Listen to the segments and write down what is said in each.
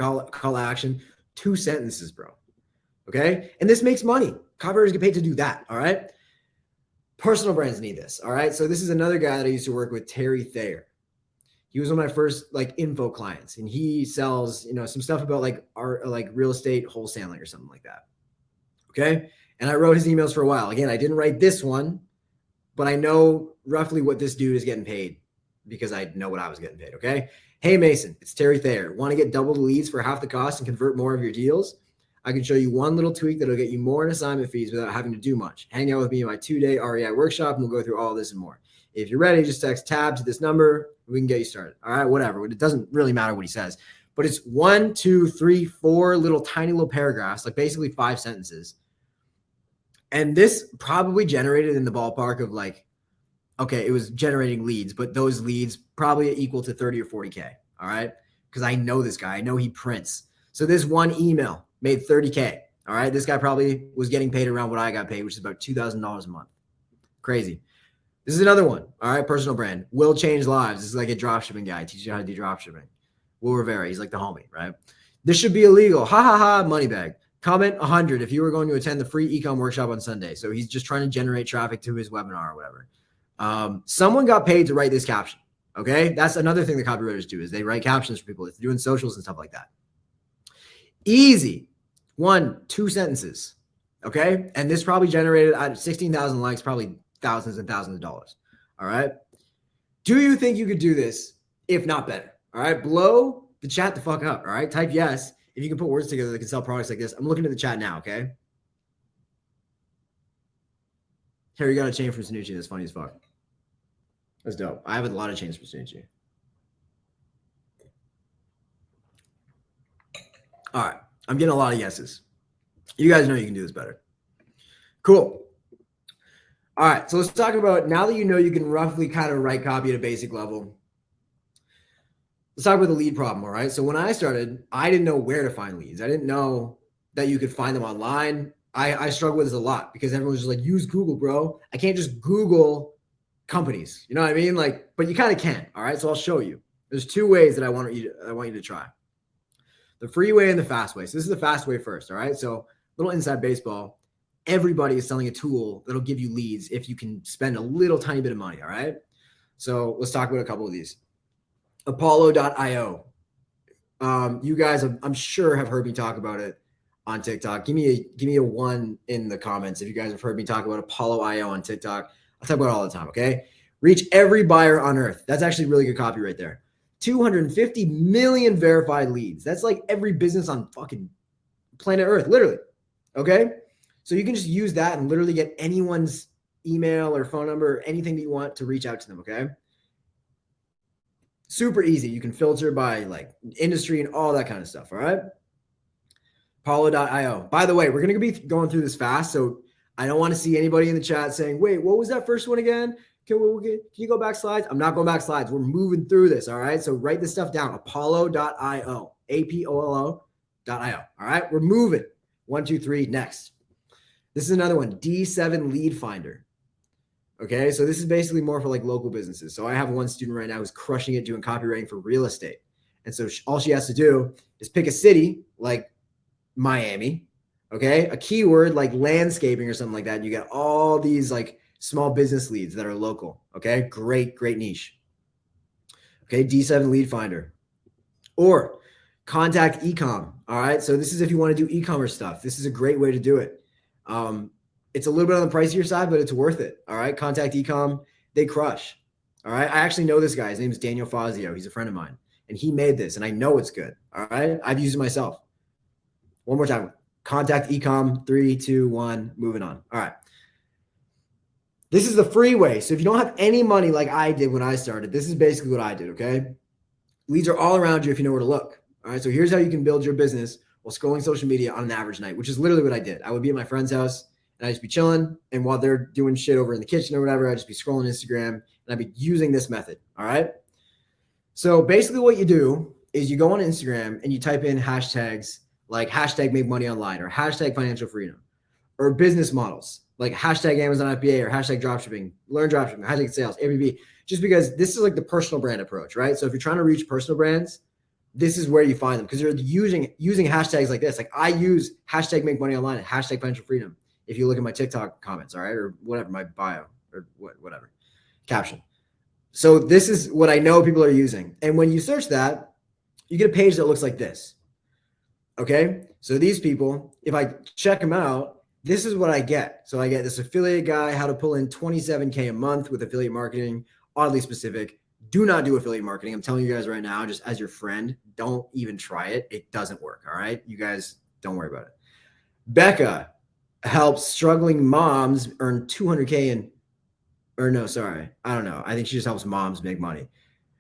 call to action, 2 sentences, bro. Okay. And this makes money. Copywriters get paid to do that. All right. Personal brands need this. All right. So this is another guy that I used to work with, Terry Thayer. He was one of my first like info clients, and he sells, some stuff about like art, like real estate wholesaling or something like that. Okay. And I wrote his emails for a while. Again, I didn't write this one, but I know roughly what this dude is getting paid because I know what I was getting paid. Okay. Hey, Mason, it's Terry Thayer. Want to get double the leads for half the cost and convert more of your deals? I can show you one little tweak that'll get you more in assignment fees without having to do much. Hang out with me in my 2-day REI workshop, and we'll go through all this and more. If you're ready, just text TAB to this number. We can get you started. All right, whatever. It doesn't really matter what he says, but it's 1, 2, 3, 4 little tiny little paragraphs, like basically 5 sentences. And this probably generated in the ballpark of like, okay, it was generating leads, but those leads probably equal to 30 or 40K. All right. Because I know this guy. I know he prints. So this one email made 30K. All right. This guy probably was getting paid around what I got paid, which is about $2,000 a month. Crazy. This is another one. All right. Personal brand will change lives. This is like a dropshipping guy. Teaches you how to do dropshipping. Will Rivera. He's like the homie, right? This should be illegal. Ha ha ha. Money bag. Comment 100 if you were going to attend the free ecom workshop on Sunday. So he's just trying to generate traffic to his webinar or whatever. Someone got paid to write this caption. Okay. That's another thing that copywriters do is they write captions for people. It's doing socials and stuff like that. Easy. 1, 2 sentences. Okay. And this probably generated 16,000 likes, probably thousands and thousands of dollars. All right. Do you think you could do this? If not better. All right. Blow the chat the fuck up. All right. Type yes. If you can put words together that can sell products like this. I'm looking at the chat now. Okay. Here, you got a chain from Sanucci. That's funny as fuck. That's dope. I have a lot of chains from Sanucci. All right. I'm getting a lot of yeses. You guys know you can do this better. Cool. All right. So let's talk about, now that you know you can roughly kind of write copy at a basic level, let's talk about the lead problem. All right. So when I started, I didn't know where to find leads. I didn't know that you could find them online. I struggle with this a lot because everyone's just like, use Google, bro. I can't just Google companies. You know what I mean? Like, but you kind of can. All right. So I'll show you. There's 2 ways that I want you to try. The free way and the fast way. So this is the fast way first. All right. So little inside baseball. Everybody is selling a tool that'll give you leads if you can spend a little tiny bit of money. All right. So let's talk about a couple of these. Apollo.io. You guys, I'm sure, have heard me talk about it on TikTok. Give me a 1 in the comments if you guys have heard me talk about Apollo.io on TikTok. I talk about it all the time. Okay. Reach every buyer on earth. That's actually really good copy right there. 250 million verified leads. That's like every business on fucking planet Earth, literally. Okay. So you can just use that and literally get anyone's email or phone number or anything that you want to reach out to them. Okay. Super easy. You can filter by like industry and all that kind of stuff. All right. Apollo.io. By the way, we're going to be going through this fast. So I don't want to see anybody in the chat saying, wait, what was that first one again? Can you go back slides? I'm not going back slides. We're moving through this. All right. So write this stuff down. Apollo.io. APOLO.io. All right. We're moving. 1, 2, 3. Next. This is another one. D7 Lead Finder. Okay. So this is basically more for like local businesses. So I have one student right now who's crushing it doing copywriting for real estate. And so all she has to do is pick a city like Miami. Okay. A keyword like landscaping or something like that. And you get all these like small business leads that are local. Okay. Great niche. Okay. D7 Lead Finder or Contact Ecom. All right. So this is if you want to do e-commerce stuff. This is a great way to do it. It's a little bit on the pricier side, but it's worth it. All right. Contact Ecom. They crush. All right. I actually know this guy. His name is Daniel Fazio. He's a friend of mine and he made this and I know it's good. All right. I've used it myself. One more time. Contact Ecom. 3, 2, 1. Moving on. All right. This is the free way. So if you don't have any money like I did when I started, this is basically what I did. Okay. Leads are all around you if you know where to look. All right. So here's how you can build your business while scrolling social media on an average night, which is literally what I did. I would be at my friend's house and I'd just be chilling. And while they're doing shit over in the kitchen or whatever, I'd just be scrolling Instagram and I'd be using this method. All right. So basically what you do is you go on Instagram and you type in hashtags like hashtag make money online or hashtag financial freedom or business models like hashtag Amazon FBA or hashtag dropshipping, learn dropshipping, hashtag sales, Airbnb, just because this is like the personal brand approach, right? So if you're trying to reach personal brands, this is where you find them, because you're using hashtags like this. Like I use hashtag make money online and hashtag financial freedom. If you look at my TikTok comments, all right, or whatever, my bio or whatever caption. So this is what I know people are using. And when you search that, you get a page that looks like this. Okay. So these people, if I check them out, this is what I get. So I get this affiliate guy, how to pull in 27K a month with affiliate marketing, oddly specific. Do not do affiliate marketing. I'm telling you guys right now, just as your friend, don't even try it. It doesn't work. All right. You guys don't worry about it. Becca helps struggling moms earn 200K I don't know. I think she just helps moms make money.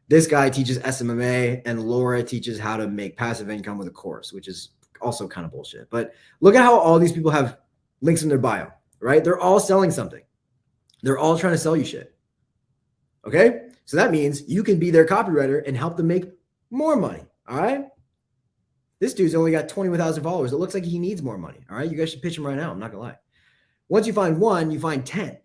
This guy teaches SMMA, and Laura teaches how to make passive income with a course, which is also kind of bullshit. But look at how all these people have links in their bio, right? They're all selling something. They're all trying to sell you shit. Okay? So that means you can be their copywriter and help them make more money. All right? This dude's only got 21,000 followers. It looks like he needs more money. All right? You guys should pitch him right now. I'm not going to lie. Once you find one, you find 10.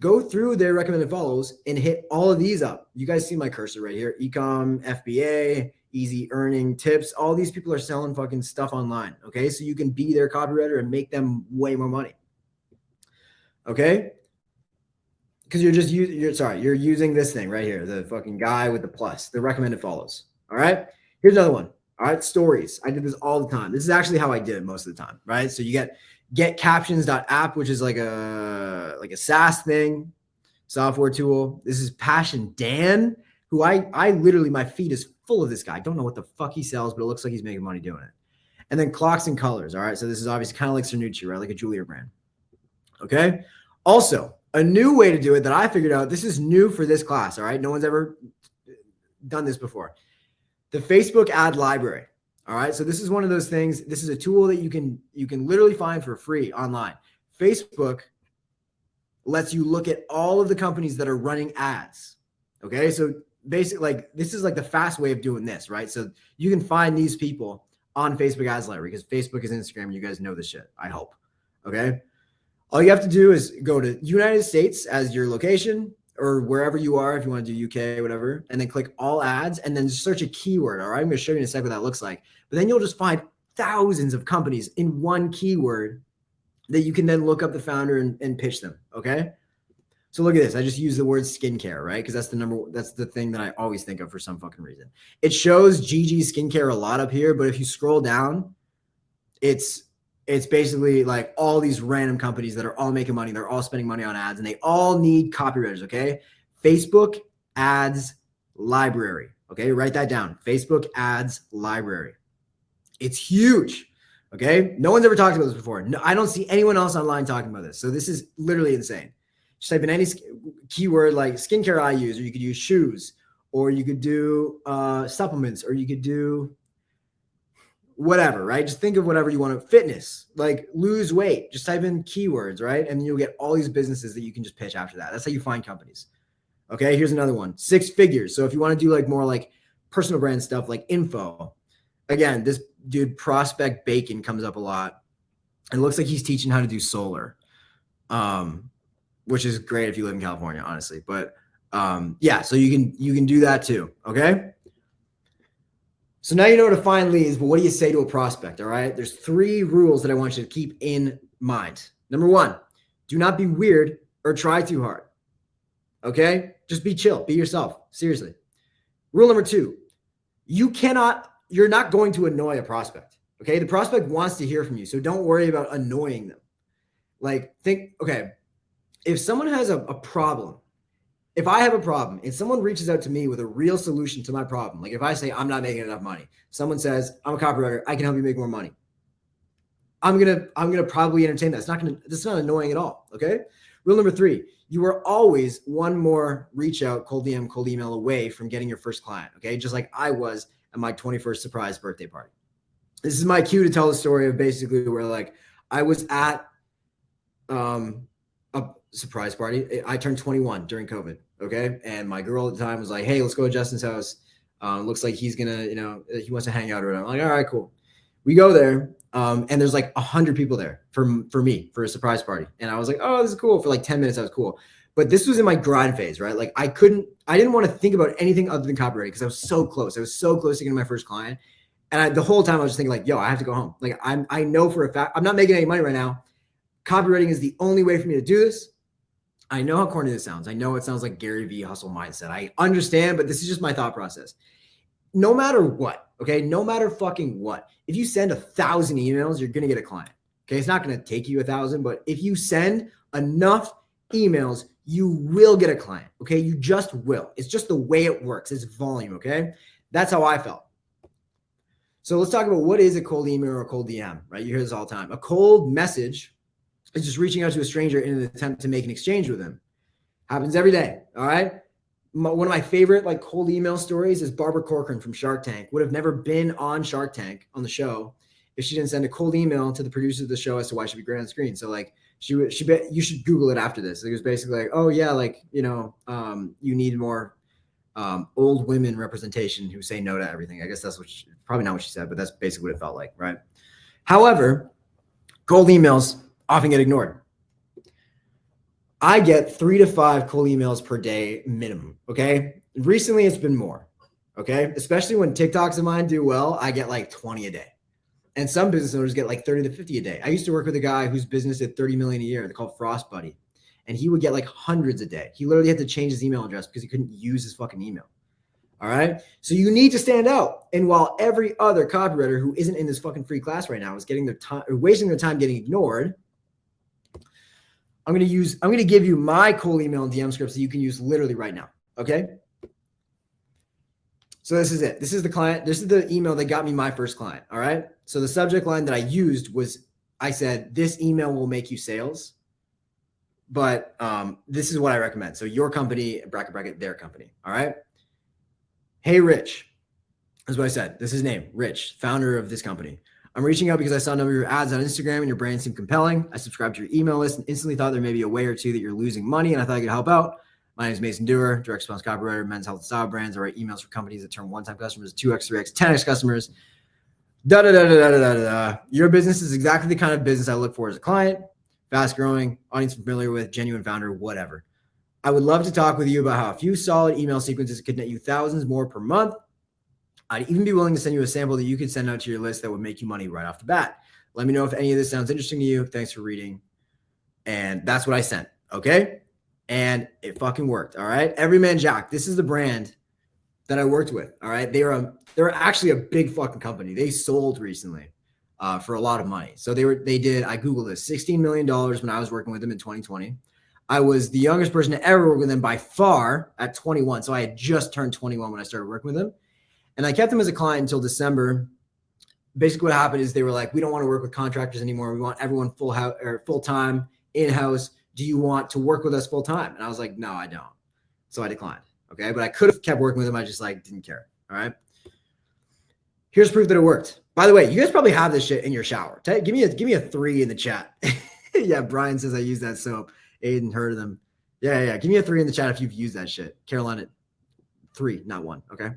Go through their recommended follows and hit all of these up. You guys see my cursor right here. Ecom, FBA, easy earning tips. All these people are selling fucking stuff online. Okay. So you can be their copywriter and make them way more money. Okay. Because you're using this thing right here. The fucking guy with the plus, the recommended follows. All right. Here's another one. All right. Stories. I did this all the time. This is actually how I did it most of the time. Right. So you get captions.app, which is like a SaaS thing, software tool. This is Passion Dan, who I literally, my feed is full of this guy. I don't know what the fuck he sells, but it looks like he's making money doing it. And then Clocks and Colors. All right. So this is obviously kind of like Cernucci, right? Like a jewelry brand. Okay. Also, a new way to do it that I figured out, this is new for this class. All right. No one's ever done this before. The Facebook ad library. All right. So this is one of those things. This is a tool that you can literally find for free online. Facebook lets you look at all of the companies that are running ads. Okay. So basically, like, this is like the fast way of doing this, right? So you can find these people on Facebook ads library, because Facebook is Instagram. You guys know this shit, I hope. Okay. All you have to do is go to United States as your location, or wherever you are, if you want to do UK, whatever, and then click all ads and then search a keyword. All right. I'm going to show you in a second what that looks like. But then you'll just find thousands of companies in one keyword that you can then look up the founder and pitch them. Okay. So look at this. I just use the word skincare, right? Because that's the thing that I always think of for some fucking reason. It shows GG Skincare a lot up here, but if you scroll down, it's basically like all these random companies that are all making money. They're all spending money on ads, and they all need copywriters. Okay. Facebook ads library. Okay. Write that down. Facebook ads library. It's huge. Okay. No one's ever talked about this before. No, I don't see anyone else online talking about this. So this is literally insane. Just type in any keyword like skincare I use, or you could use shoes, or you could do supplements, or you could do whatever, right? Just think of whatever you want to. Fitness, like lose weight. Just type in keywords, right? And you'll get all these businesses that you can just pitch after that. That's how you find companies. Okay, here's another one. 6 figures. So if you want to do like more like personal brand stuff, like info, again, this dude Prospect Bacon comes up a lot. It looks like he's teaching how to do solar, which is great if you live in California, honestly. But yeah, so you can do that too. Okay. So now you know where to find leads, but what do you say to a prospect? All right. There's 3 rules that I want you to keep in mind. Number 1, do not be weird or try too hard. Okay. Just be chill. Be yourself. Seriously. Rule number 2, you're not going to annoy a prospect. Okay. The prospect wants to hear from you. So don't worry about annoying them. Like okay, if someone has a problem, if I have a problem and someone reaches out to me with a real solution to my problem, like if I say I'm not making enough money, someone says I'm a copywriter, I can help you make more money, I'm gonna probably entertain that. That's not annoying at all. Okay. Rule number 3, you are always one more reach out, cold DM, cold email away from getting your first client. Okay. Just like I was at my 21st surprise birthday party. This is my cue to tell the story of basically where like I was at a surprise party. I turned 21 during COVID. Okay. And my girl at the time was like, hey, let's go to Justin's house. Looks like he's gonna, he wants to hang out around. I'm like, all right, cool. We go there. And there's like 100 people there for me for a surprise party. And I was like, oh, this is cool. For like 10 minutes, that was cool. But this was in my grind phase, right? Like I didn't want to think about anything other than copywriting because I was so close. I was so close to getting my first client. And the whole time I was just thinking like, yo, I have to go home. Like I know for a fact, I'm not making any money right now. Copywriting is the only way for me to do this. I know how corny this sounds. I know it sounds like Gary Vee hustle mindset. I understand, but this is just my thought process. No matter what, okay? No matter fucking what. If you send 1,000 emails, you're going to get a client. Okay? It's not going to take you 1,000, but if you send enough emails, you will get a client. Okay? You just will. It's just the way it works. It's volume. Okay? That's how I felt. So let's talk about what is a cold email or a cold DM, right? You hear this all the time. A cold message is just reaching out to a stranger in an attempt to make an exchange with them. Happens every day. All right? One of my favorite like cold email stories is Barbara Corcoran from Shark Tank. Would have never been on Shark Tank on the show if she didn't send a cold email to the producer of the show as to why she'd be great on screen. So like you should Google it after this. It was basically like, oh yeah, like, you need more old women representation who say no to everything. I guess that's probably not what she said, but that's basically what it felt like, right? However, cold emails often get ignored. I get 3 to 5 cold emails per day minimum. Okay. Recently it's been more. Okay. Especially when TikToks of mine do well, I get like 20 a day. And some business owners get like 30 to 50 a day. I used to work with a guy whose business did 30 million a year. They're called Frost Buddy. And he would get like hundreds a day. He literally had to change his email address because he couldn't use his fucking email. All right. So you need to stand out. And while every other copywriter who isn't in this fucking free class right now is getting their time, or wasting their time getting ignored, I'm going to give you my cold email and DM scripts that you can use literally right now. Okay. So this is it. This is the client. This is the email that got me my first client. All right. So the subject line that I used was, I said, this email will make you sales, but this is what I recommend. So your company, bracket, their company. All right. Hey, Rich. That's what I said. This is his name, Rich, founder of this company. I'm reaching out because I saw a number of your ads on Instagram and your brand seemed compelling. I subscribed to your email list and instantly thought there may be a way or two that you're losing money, and I thought I could help out. My name is Mason Dewar, direct response copywriter, men's health and style brands. I write emails for companies that turn one-time customers to 2x, 3x, 10x customers. Your business is exactly the kind of business I look for as a client. Fast growing, audience familiar with, genuine founder, whatever. I would love to talk with you about how a few solid email sequences could net you thousands more per month. I'd even be willing to send you a sample that you could send out to your list that would make you money right off the bat. Let me know if any of this sounds interesting to you. Thanks for reading. And that's what I sent. Okay. And it fucking worked. All right. Everyman Jack. This is the brand that I worked with. All right. They're actually a big fucking company. They sold recently for a lot of money. So I Googled this, $16 million when I was working with them in 2020. I was the youngest person to ever work with them by far at 21. So I had just turned 21 when I started working with them. And I kept them as a client until December. Basically what happened is they were like, we don't want to work with contractors anymore. We want everyone full-time in-house. Do you want to work with us full-time? And I was like, no, I don't. So I declined. Okay. But I could have kept working with them. I just didn't care. All right. Here's proof that it worked. By the way, you guys probably have this shit in your shower. Give me a 3 in the chat. Yeah. Brian says I use that soap. Aiden heard of them. Yeah. Give me a 3 in the chat if you've used that shit. Carolina, 3, not 1. Okay.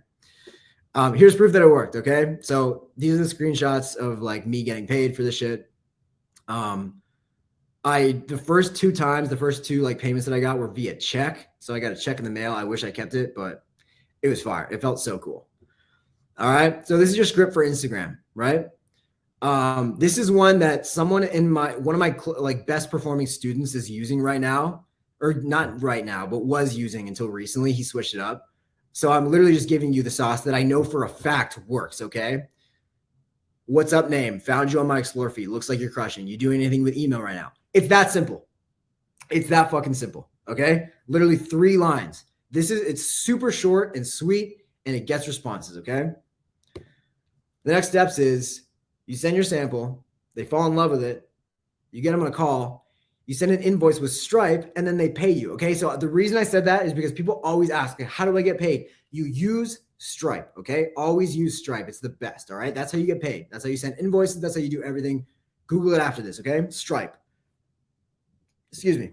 Here's proof that it worked. Okay. So these are the screenshots of like me getting paid for this shit. The first two like payments that I got were via check. So I got a check in the mail. I wish I kept it, but it was fire. It felt so cool. All right. So this is your script for Instagram, right? This is one that someone in one of my like best performing students is using right now, or not right now, but was using until recently. He switched it up. So I'm literally just giving you the sauce that I know for a fact works. Okay. What's up, name? Found you on my Explore feed. Looks like you're crushing. You doing anything with email right now? It's that simple. It's that fucking simple. Okay. Literally 3 lines. It's super short and sweet and it gets responses. Okay. The next steps is you send your sample. They fall in love with it. You get them on a call. You send an invoice with Stripe and then they pay you. Okay. So the reason I said that is because people always ask, how do I get paid? You use Stripe. Okay. Always use Stripe. It's the best. All right. That's how you get paid. That's how you send invoices. That's how you do everything. Google it after this. Okay. Stripe. Excuse me.